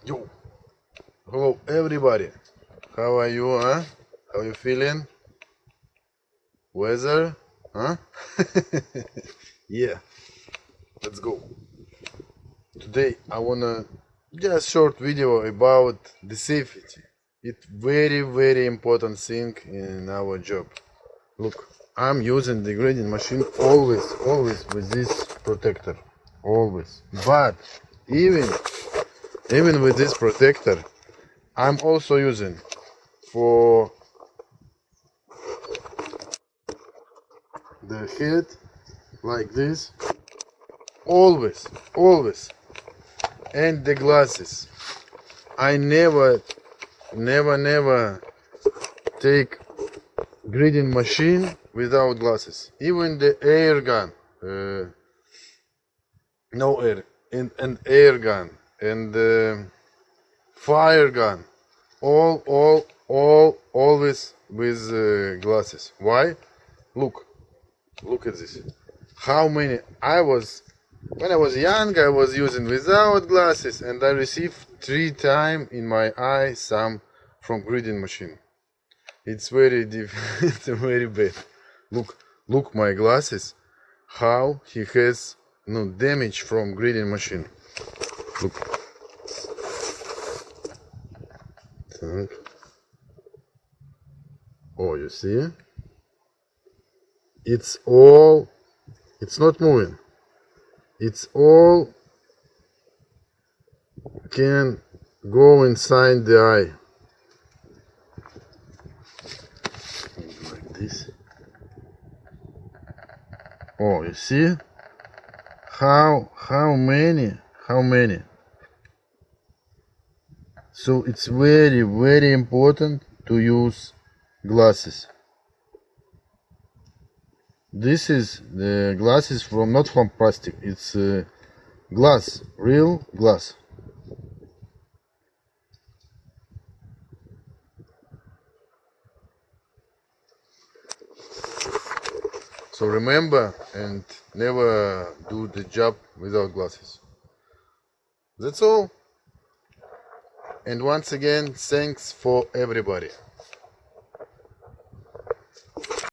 Yo, hello everybody. How are you, huh? How you feeling? Weather, huh? Yeah, let's go. Today I wanna just short video about the safety. It's very important thing in our job. Look, I'm using the grading machine always with this protector, always. But even with this protector, I'm also using for the head like this, always, and the glasses. I never take grading machine without glasses. Even the air gun, no air, and air gun and fire gun, always with glasses. Why? Look at this. How many when I was young, I was using without glasses, and I received 3 times in my eye some from grading machine. It's very it's very bad. Look my glasses, how he has no damage from grading machine. Look. Так. Oh, you see? It's not moving. It's all can go inside the eye. Like this. Oh, you see? How many? So it's very important to use glasses. This is the glasses not from plastic. It's glass, real glass. So remember and never do the job without glasses. That's all. And once again, thanks for everybody.